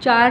4